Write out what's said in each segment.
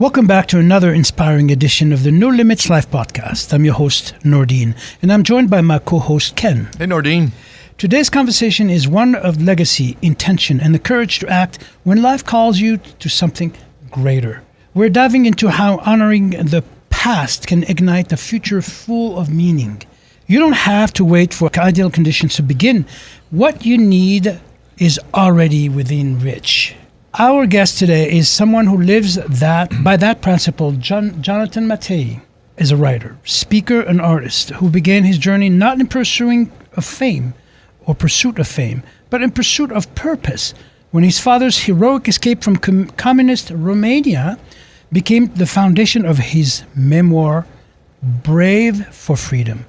Welcome back to another inspiring edition of the No Limits Life podcast. I'm your host, Nordine, and I'm joined by my co-host, Ken. Hey, Nordine. Today's conversation is one of legacy, intention, and the courage to act when life calls you to something greater. We're diving into how honoring the past can ignite a future full of meaning. You don't have to wait for ideal conditions to begin. What you need is already within reach. Our guest today is someone who lives by that principle. Jonathan Matei is a writer, speaker, and artist who began his journey not in pursuit of fame, but in pursuit of purpose. When his father's heroic escape from communist Romania became the foundation of his memoir, Brave for Freedom.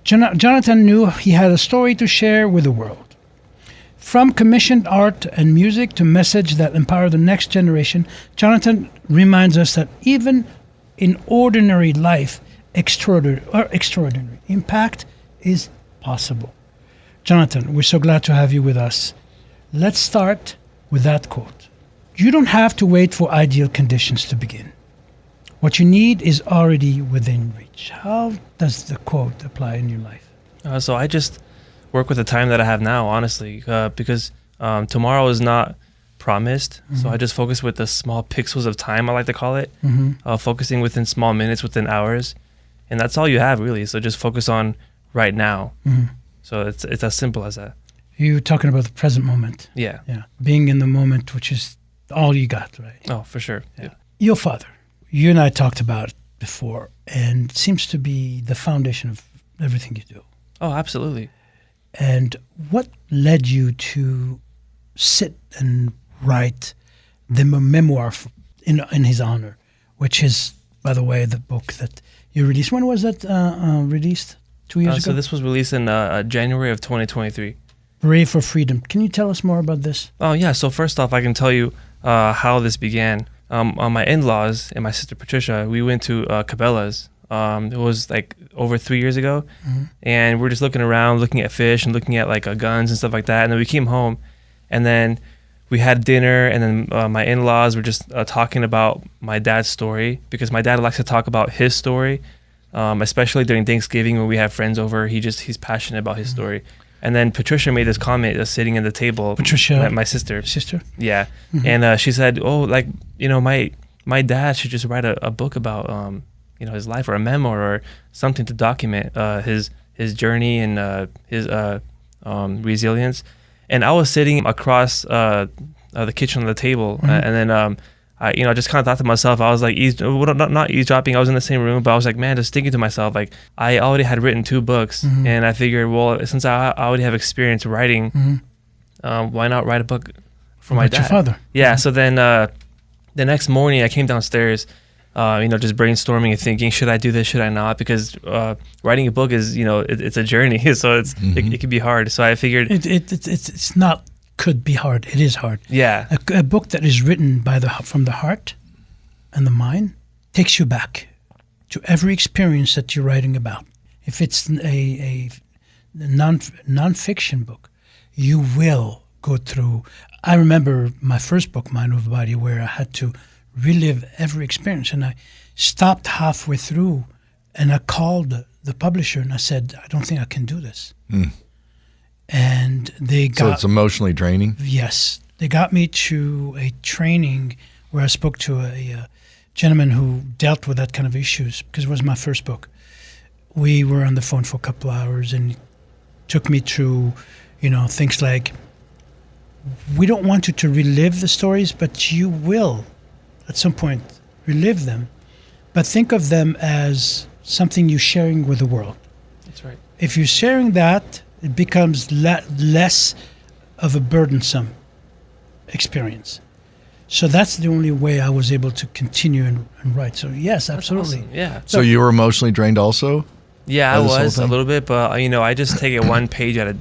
Jonathan knew he had a story to share with the world. From commissioned art and music to message that empower the next generation, Jonathan reminds us that even in ordinary life, extraordinary impact is possible. Jonathan, we're so glad to have you with us. Let's start with that quote. You don't have to wait for ideal conditions to begin. What you need is already within reach. How does the quote apply in your life? So I just work with the time that I have now, honestly, because tomorrow is not promised. Mm-hmm. So I just focus with the small pixels of time, I like to call it, focusing within small minutes, within hours. And that's all you have, really. So just focus on right now. Mm-hmm. So it's as simple as that. You're talking about the present moment. Yeah. Being in the moment, which is all you got, right? Oh, for sure. Yeah. Your father, you and I talked about it before, and it seems to be the foundation of everything you do. Oh, absolutely. And what led you to sit and write the memoir in his honor, which is, by the way, the book that you released? When was that released? 2 years ago? So this was released in January of 2023. Brave for Freedom. Can you tell us more about this? Oh, yeah. So first off, I can tell you how this began. My in-laws and my sister Patricia, we went to Cabela's. It was like over 3 years ago, and we're just looking around, looking at fish and looking at like guns and stuff like that. And then we came home, and then we had dinner, and then my in-laws were just talking about my dad's story, because my dad likes to talk about his story, especially during Thanksgiving when we have friends over. He's passionate about his story. And then Patricia made this comment sitting at the table. Patricia, my sister. Sister? Yeah, and she said, "Oh, like my dad should just write a book about his life, or a memoir, or something to document his journey and his resilience." And I was sitting across the kitchen on the table, and then I just kind of thought to myself, I was like, not eavesdropping. I was in the same room, but I was like, man, just thinking to myself, like, I already had written 2 books, and I figured, well, since I already have experience writing, why not write a book for my dad? Your father. Yeah. So then the next morning, I came downstairs. Just brainstorming and thinking, should I do this, should I not? Because writing a book is, it's a journey, so it can be hard. So I figured it's not could be hard. It is hard. Yeah, a book that is written from the heart and the mind takes you back to every experience that you're writing about. If it's a non-fiction book, you will go through. I remember my first book, Mind Over Body, where I had to relive every experience, and I stopped halfway through, and I called the publisher and I said, I don't think I can do this. And so it's emotionally draining? Yes. They got me to a training where I spoke to a gentleman who dealt with that kind of issues, because it was my first book. We were on the phone for a couple of hours, and he took me through things like, we don't want you to relive the stories, but you will at some point relive them, but think of them as something you're sharing with the world. That's right. If you're sharing that, it becomes less of a burdensome experience. So that's the only way I was able to continue and write. So yes, absolutely. Awesome. Yeah. So you were emotionally drained also? Yeah, I was a little bit, but I just take it one page a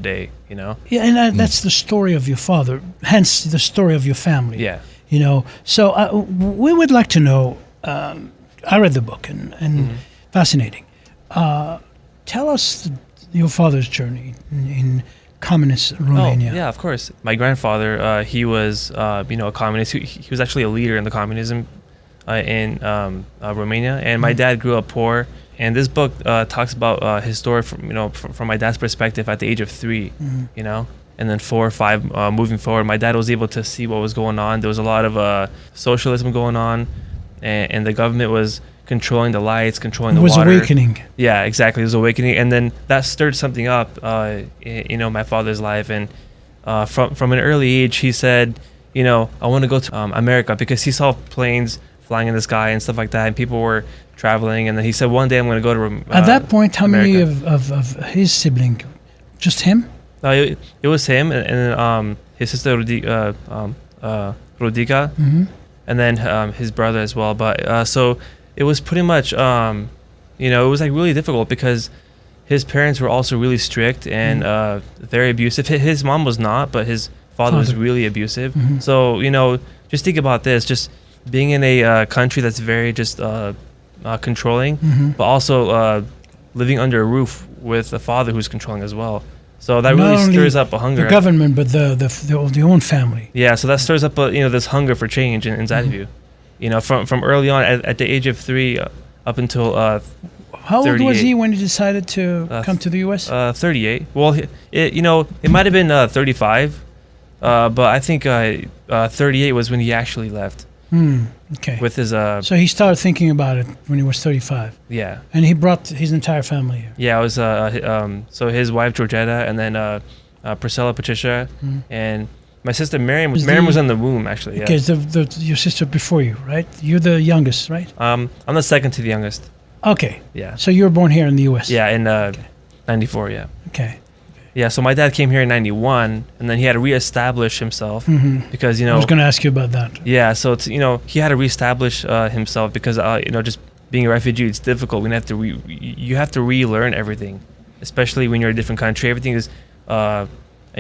day. Yeah, and that's the story of your father. Hence the story of your family. Yeah. So we would like to know. I read the book and fascinating. Tell us your father's journey in communist Romania. Oh, yeah, of course. My grandfather, he was, a communist. He was actually a leader in the communism in Romania. And my dad grew up poor. And this book talks about his story from my dad's perspective at the age of 3, and then 4 or 5 moving forward. My dad was able to see what was going on. There was a lot of socialism going on, and the government was controlling the lights, controlling the water. It was awakening. Yeah, exactly. It was awakening, and then that stirred something up, in my father's life. And from an early age, he said, I want to go to America, because he saw planes flying in the sky and stuff like that, and people were traveling. And then he said, one day I'm going to go to At that point, how America. many of his sibling? Just him? It was him, and his sister Rodica, and then his brother as well. But so it was pretty much, it was like really difficult, because his parents were also really strict and very abusive. His mom was not, but his father was really abusive. So, just think about this, just being in a country that's very just controlling, but also living under a roof with a father who's controlling as well. So that Not really only stirs up a hunger. The government, but the own family. Yeah, so that stirs up this hunger for change inside of you. From early on, at the age of 3 up until How old was 38. he when he decided to come to the U.S.? 38. Well, it might have been 35, but I think 38 was when he actually left Okay. with his So he started thinking about it when he was 35. yeah. And he brought his entire family here. Yeah, it was so his wife Georgetta, and then Priscilla, Patricia, and my sister Miriam. Miriam was in the womb, actually. Yeah. Okay, your sister before you, right? You're the youngest, right? I'm the second to the youngest. Okay. Yeah. So you were born here in the U.S. Yeah, in 94. Yeah. Okay. Yeah. So my dad came here in 91, and then he had to reestablish himself because I was going to ask you about that. Yeah. So it's he had to reestablish himself because just being a refugee, it's difficult. We have to you have to relearn everything, especially when you're in a different country. Everything is a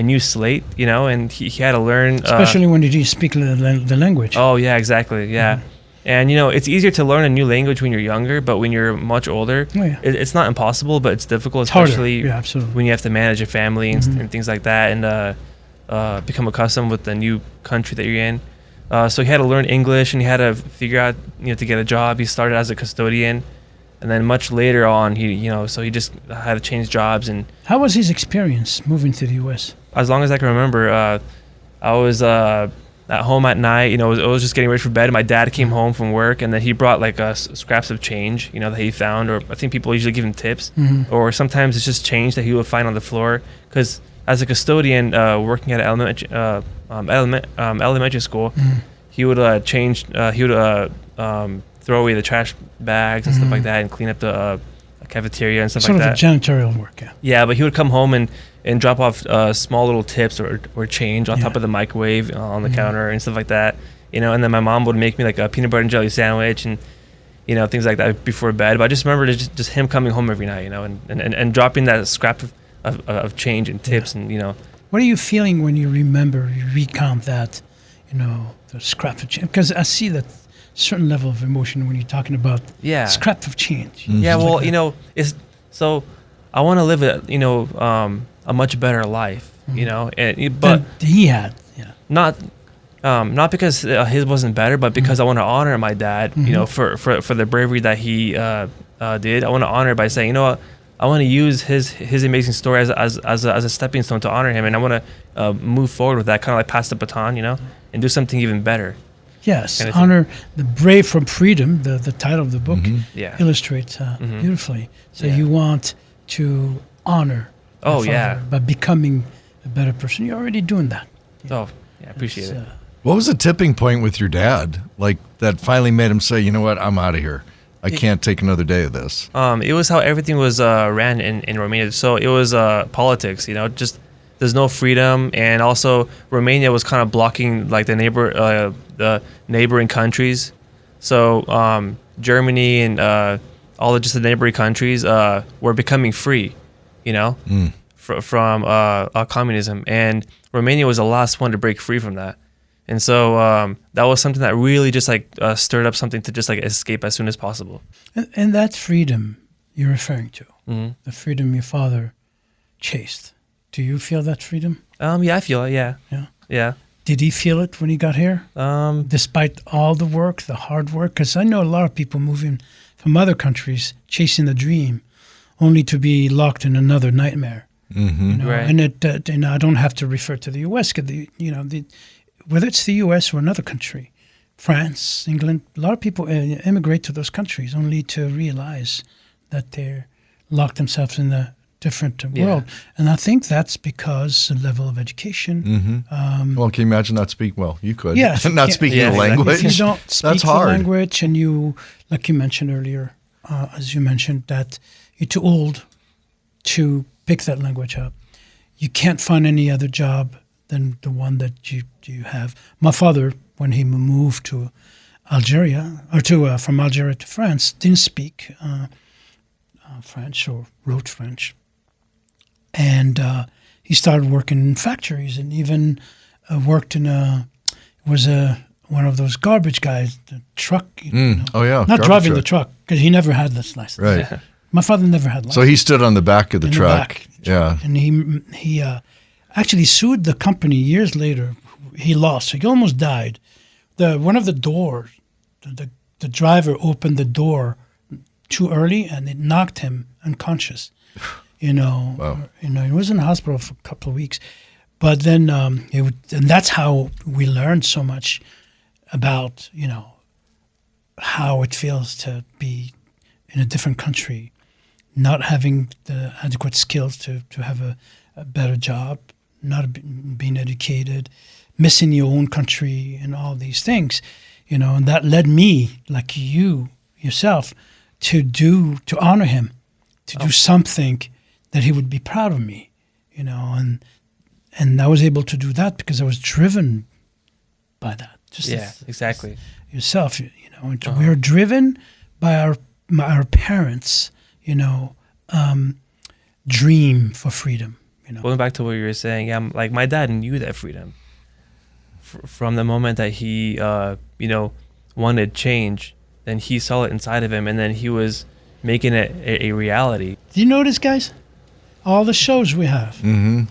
new slate, and he had to learn. Especially when you didn't speak the language. Oh yeah, exactly. Yeah. And it's easier to learn a new language when you're younger, but when you're much older, it's not impossible, but it's difficult, especially when you have to manage a family and things like that, and become accustomed with the new country that you're in. So he had to learn English, and he had to figure out, to get a job. He started as a custodian, and then much later on, so he just had to change jobs. And how was his experience moving to the U.S.? As long as I can remember, I was at home at night. I was just getting ready for bed. And my dad came home from work, and then he brought like scraps of change, that he found, or I think people usually give him tips, or sometimes it's just change that he would find on the floor. Because as a custodian, working at elementary school, he would throw away the trash bags and stuff like that, and clean up the cafeteria and stuff like that. Sort of janitorial work, yeah. Yeah, but he would come home and drop off small little tips or change on top of the microwave on the counter and stuff like that. And then my mom would make me like a peanut butter and jelly sandwich and things like that before bed. But I just remember just him coming home every night, and dropping that scrap of change and tips and What are you feeling when you recount that, the scrap of change? Because I see that certain level of emotion when you're talking about scrap of change. Yeah, well, it's so I want to live a much better life, but he had, not because his wasn't better, but because I want to honor my dad, for the bravery that he did. I want to honor by saying, I want to use his amazing story as a stepping stone to honor him, and I want to move forward with that, kind of like pass the baton, and do something even better. Yes, honor the brave from freedom. The title of the book illustrates beautifully. So you want to honor by becoming a better person. You're already doing that. Oh, yeah, I appreciate it. What was the tipping point with your dad? Like that finally made him say, you know what, I'm out of here. I can't take another day of this. It was how everything was ran in Romania. So it was politics, just there's no freedom, and also Romania was kind of blocking like the neighboring countries. So Germany and all of just the neighboring countries were becoming free, from communism, and Romania was the last one to break free from that. And so that was something that really just like stirred up something to just like escape as soon as possible. And that freedom you're referring to, the freedom your father chased Do you feel that freedom? Yeah, I feel it. Yeah. Yeah. Yeah. Did he feel it when he got here? Despite all the work, the hard work? Because I know a lot of people moving from other countries, chasing the dream, only to be locked in another nightmare. Mm-hmm. You know? Right. And I don't have to refer to the U.S. because whether it's the U.S. or another country, France, England, a lot of people immigrate to those countries only to realize that they're locked themselves in a different world. And I think that's because the level of education. Mm-hmm. Well, can you imagine not speaking? Well, you could. Yeah, Not speaking the language. If you don't speak that's the hard. language, and you, like you mentioned earlier, as you mentioned, that you're too old to pick that language up. You can't find any other job than the one that you have. My father, when he moved to Algeria, or from Algeria to France, didn't speak French or wrote French. And he started working in factories and even worked in one of those garbage guys, the truck. Oh, yeah. Not garbage driving truck. the truck, because he never had this license. Right. My father never had license. So he stood on the back of the In the truck. back. Yeah. And he actually sued the company years later. He lost. He almost died. One of the doors, the driver opened the door too early, and it knocked him unconscious. Wow. He was in the hospital for a couple of weeks, but then and that's how we learned so much about how it feels to be in a different country, not having the adequate skills to have a better job, not being educated, missing your own country, and all these things, and that led me, like you yourself, to honor him, to do something that he would be proud of me, and I was able to do that because I was driven by that. Just exactly. Yourself, we are driven by our parents, dream for freedom. Going back to what you were saying, yeah, like my dad knew that freedom from the moment that he, wanted change. Then he saw it inside of him, and then he was making it a reality. Do you notice, guys? All the shows we have. Mm-hmm.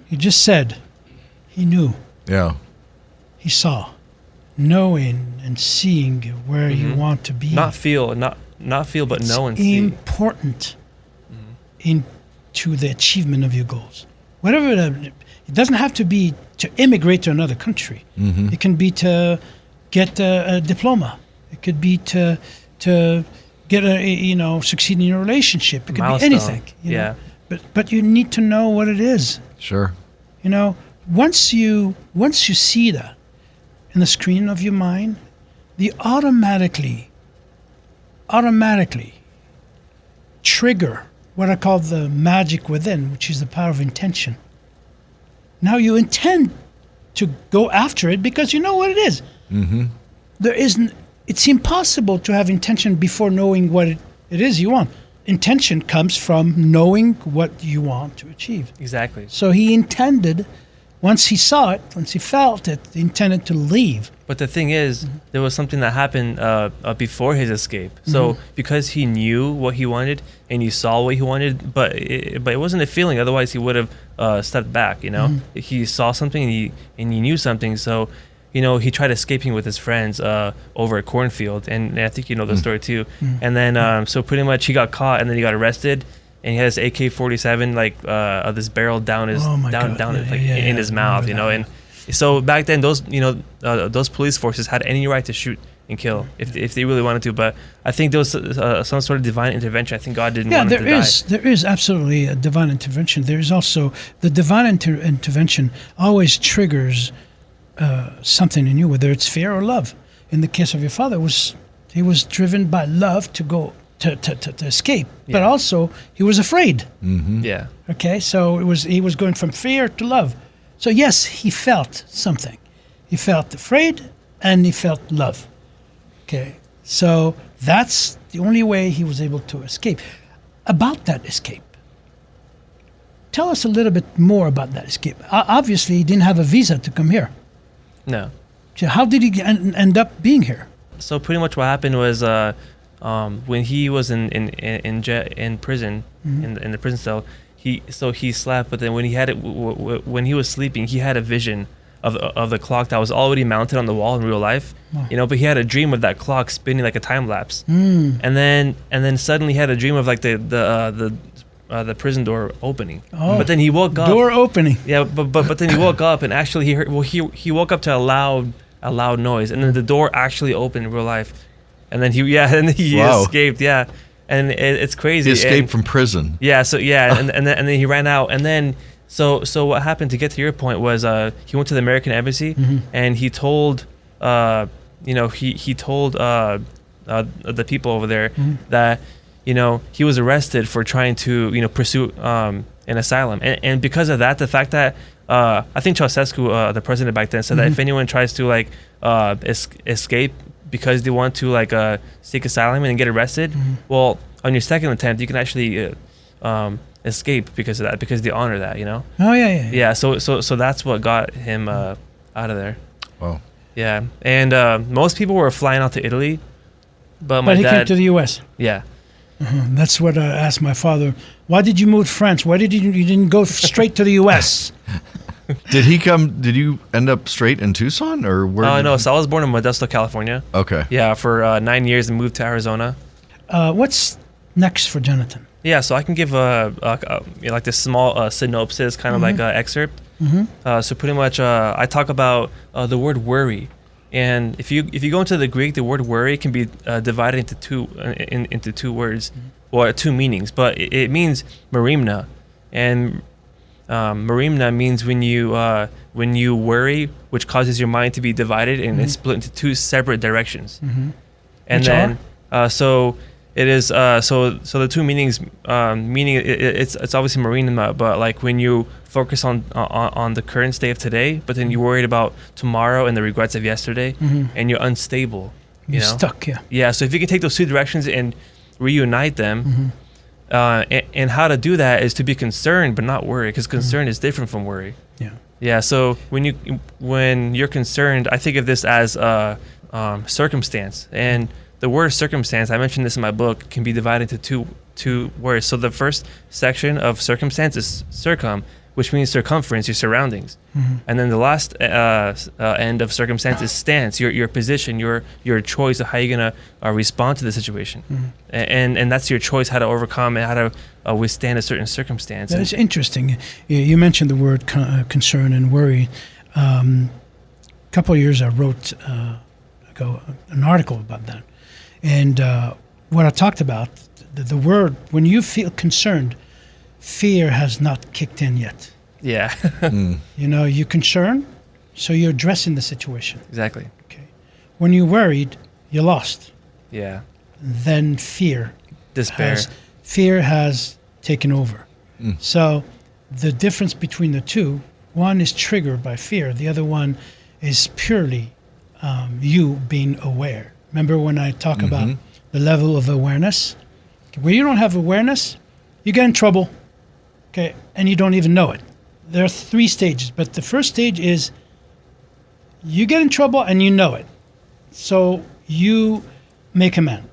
He just said he knew. Yeah. He saw. Knowing and seeing where you want to be. Not feel, but it's know and see. important into the achievement of your goals. Whatever it doesn't have to be to immigrate to another country. Mm-hmm. It can be to get a diploma. It could be to get succeed in your relationship. It could Milestone. be anything. Yeah. But you need to know what it is. Sure. Once you see that in the screen of your mind, the automatically trigger what I call the magic within, which is the power of intention. Now you intend to go after it because you know what it is. Mm-hmm. It's impossible to have intention before knowing what it is you want. Intention comes from knowing what you want to achieve. Exactly. So he intended, once he saw it, once he felt it, he intended to leave. But the thing is, there was something that happened before his escape. So because he knew what he wanted and he saw what he wanted, but it wasn't a feeling. Otherwise, he would have stepped back. He saw something and he knew something. So he tried escaping with his friends over a cornfield, and I think you know the story too. And then so pretty much he got caught, and then he got arrested, and he had his AK-47 this barrel down his in his mouth, and so back then those police forces had any right to shoot and kill if they really wanted to, but I think there was some sort of divine intervention. I think God didn't want him to die. There is absolutely a divine intervention. There is also the divine intervention always triggers something in you, whether it's fear or love. In the case of your father, he was driven by love to go to escape, but also he was afraid. Mm-hmm. Yeah. Okay, so he was going from fear to love. So yes, he felt something. He felt afraid and he felt love. Okay, so that's the only way he was able to escape. About that escape, tell us a little bit more about that escape. Obviously, he didn't have a visa to come here. No. So how did he end up being here? So pretty much what happened was when he was in prison, in the prison cell, he slept, but then when he had it when he was sleeping, he had a vision of the clock that was already mounted on the wall in real life. Wow. You know, but he had a dream of that clock spinning like a time lapse. Mm. And then suddenly he had a dream of like the prison door opening. Oh. But then he woke up. Door opening. Yeah, but then he woke up and actually he woke up to a loud noise, and then the door actually opened in real life, and then he Wow. escaped. Yeah, and it's crazy. He escaped And- from prison. yeah. So yeah, and then he ran out, and then so what happened, to get to your point, was he went to the American embassy, and he told he told the people over there that he was arrested for trying to pursue an asylum, and because of that, the fact that I think Ceausescu, the president back then, said that if anyone tries to like escape because they want to like seek asylum and get arrested, well, on your second attempt you can actually escape because of that, because they honor that. Oh yeah. Yeah, so that's what got him out of there. Wow. Yeah, and most people were flying out to Italy, but my But he dad. came to the U.S. Yeah. That's what I asked my father. Why did you move to France? Why did you didn't go straight to the U.S.? Did he come? Did you end up straight in Tucson, or where? Oh no, so I was born in Modesto, California. Okay. Yeah, for 9 years, and moved to Arizona. What's next for Jonathan? Yeah, so I can give like this small synopsis, kind of like an excerpt. So pretty much, I talk about the word worry, and if you go into the Greek, the word worry can be divided into two words, or two meanings. But it means merimna, and merimna means when you worry, which causes your mind to be divided and it's split into two separate directions. And Which then so it is so the two meanings meaning it's obviously merimna, but like when you focus on the current state of today, but then you're worried about tomorrow and the regrets of yesterday, and you're unstable. You're stuck, yeah. Yeah, so if you can take those two directions and reunite them, and how to do that is to be concerned but not worry, because concern is different from worry. Yeah. Yeah, so when you're concerned, I think of this as circumstance, and the word circumstance, I mentioned this in my book, can be divided into two words. So the first section of circumstance is circum, which means circumference, your surroundings. And then the last end of circumstance is stance, your position, your choice of how you're going to respond to the situation. And that's your choice, how to overcome and how to withstand a certain circumstance. That is interesting. You mentioned the word concern and worry. A couple of years I wrote ago an article about that. And what I talked about, the word, when you feel concerned, fear has not kicked in yet. Yeah. You're concerned, so you're addressing the situation. Exactly. Okay. When you're worried, you're lost. Yeah. Then fear Despair. has taken over. So the difference between the two, one is triggered by fear, the other one is purely you being aware. Remember when I talk about the level of awareness? When you don't have awareness, you get in trouble, okay, and you don't even know it. There are 3 stages, but the first stage is you get in trouble and you know it. So you make amends.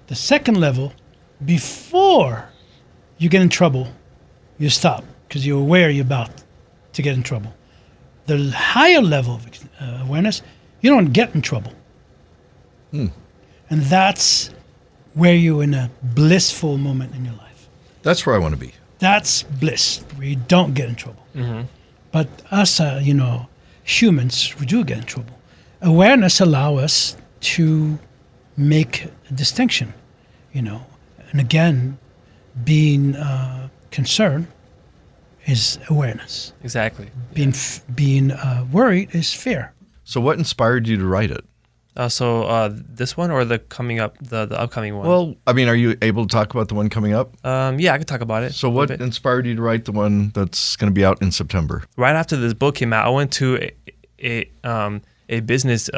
The second level, before you get in trouble, you stop because you're aware you're about to get in trouble. The higher level of awareness, you don't get in trouble. And that's where you're in a blissful moment in your life. That's where I want to be. That's bliss, where you don't get in trouble. But us, humans, we do get in trouble. Awareness allows us to make a distinction, And again, being concerned is awareness. Exactly. Being worried is fear. So what inspired you to write it? So this one or the upcoming one? Well, I mean, are you able to talk about the one coming up? Yeah, I could talk about it. So a what little bit. inspired you to write the one that's going to be out in September? Right after this book came out, I went to a business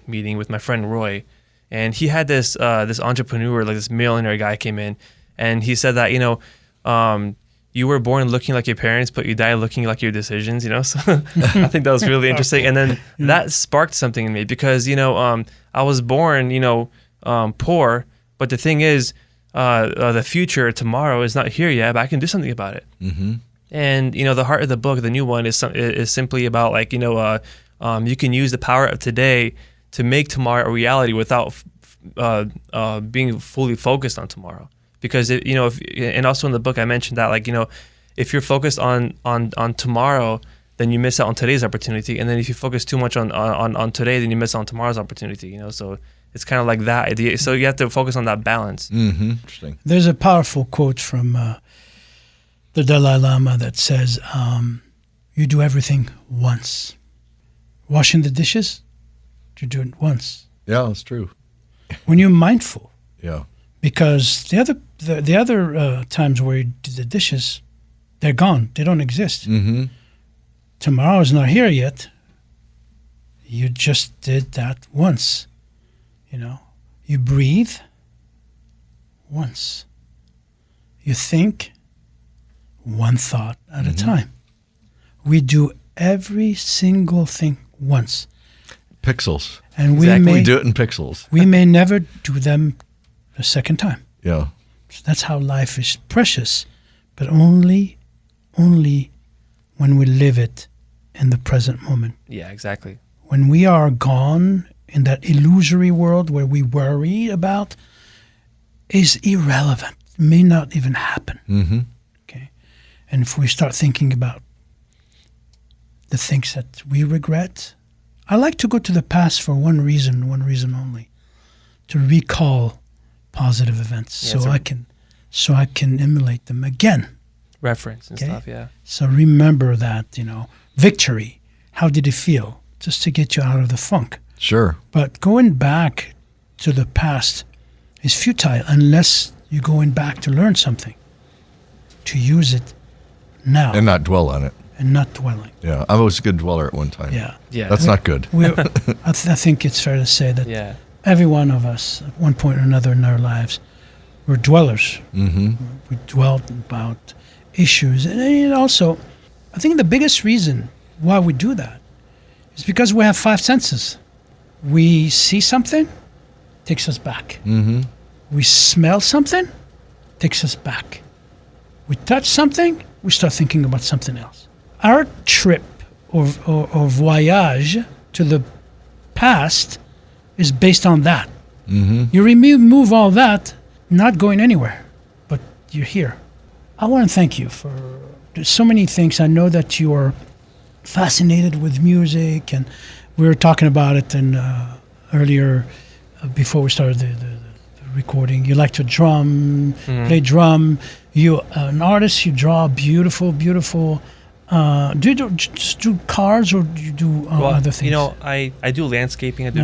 meeting with my friend Roy, and he had this entrepreneur, like this millionaire guy, came in, and he said that you were born looking like your parents, but you die looking like your decisions. So I think that was really interesting, and then that sparked something in me because I was born poor, but the thing is, the future tomorrow is not here yet, but I can do something about it. Mm-hmm. And the heart of the book, the new one, is simply about like you can use the power of today to make tomorrow a reality without being fully focused on tomorrow. Because and also in the book I mentioned that like if you're focused on tomorrow, then you miss out on today's opportunity, and then if you focus too much on today, then you miss out on tomorrow's opportunity. So it's kind of like that idea. So you have to focus on that balance. Mm-hmm. Interesting. There's a powerful quote from the Dalai Lama that says, "You do everything once. Washing the dishes, you do it once. Yeah, that's true. When you're mindful, Yeah. because the other times where you do the dishes, they're gone. They don't exist. Mm-hmm. Tomorrow is not here yet. You just did that once. You breathe once. You think one thought at a time. We do every single thing once. Pixels. And Exactly. We do it in pixels. we may never do them a second time. Yeah. So that's how life is precious, but only when we live it in the present moment. Yeah, exactly. When we are gone in that illusory world where we worry about is irrelevant. It may not even happen. Mm-hmm. Okay. And if we start thinking about the things that we regret, I like to go to the past for one reason only, to recall positive events, Yeah, so I can emulate them again. Reference and Okay. stuff. Yeah. So remember that, victory. How did it feel? Just to get you out of the funk. Sure. But going back to the past is futile unless you're going back to learn something, to use it now And not dwell on it. and not dwelling. Yeah. I was a good dweller at one time. Yeah. Yeah. That's not good. I think it's fair to say that Yeah. every one of us, at one point or another in our lives, we're dwellers. Mm-hmm. We dwelt about issues. And also, I think the biggest reason why we do that is because we have five senses. We see something, takes us back. Mm-hmm. We smell something, takes us back. We touch something, we start thinking about something else. Our trip or voyage to the past is based on that. Mm-hmm. You remove all that, not going anywhere, but you're here. I want to thank you for there's so many things. I know that you're fascinated with music, and we were talking about it earlier before we started the recording. You like to play drum. You an artist. You draw beautiful. Do you just do cars, or do you do other things? I do landscaping. I do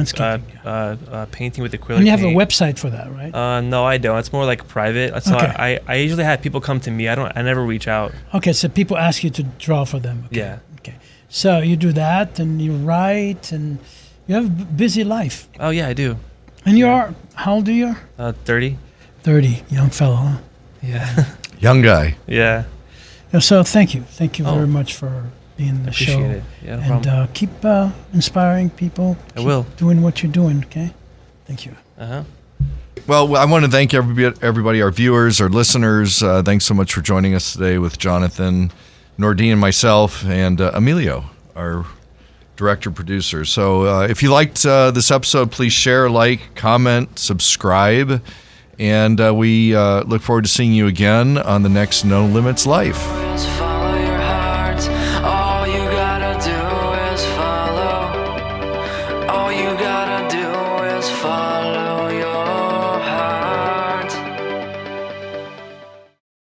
painting with acrylic. And you have a paint. website for that, right? No, I don't. It's more like private. So Okay. I usually have people come to me. I never reach out. Okay, so people ask you to draw for them. Okay. Yeah. Okay. So you do that, and you write, and you have a busy life. Oh yeah, I do. And you are, how old are you? 30. 30, young fellow, huh? Yeah. Young guy. Yeah. Yeah, so thank you. Thank you Oh. very much for being in the Appreciate show. it. Yeah, no And problem. keep inspiring people. I Keep will. doing what you're doing, okay? Thank you. Uh-huh. Well, I want to thank everybody, our viewers, our listeners. Thanks so much for joining us today with Jonathan, Nordine, and myself, and Emilio, our director-producer. So if you liked this episode, please share, like, comment, subscribe, and we look forward to seeing you again on the next No Limits Life. Just follow your heart. All you gotta do is follow. All you gotta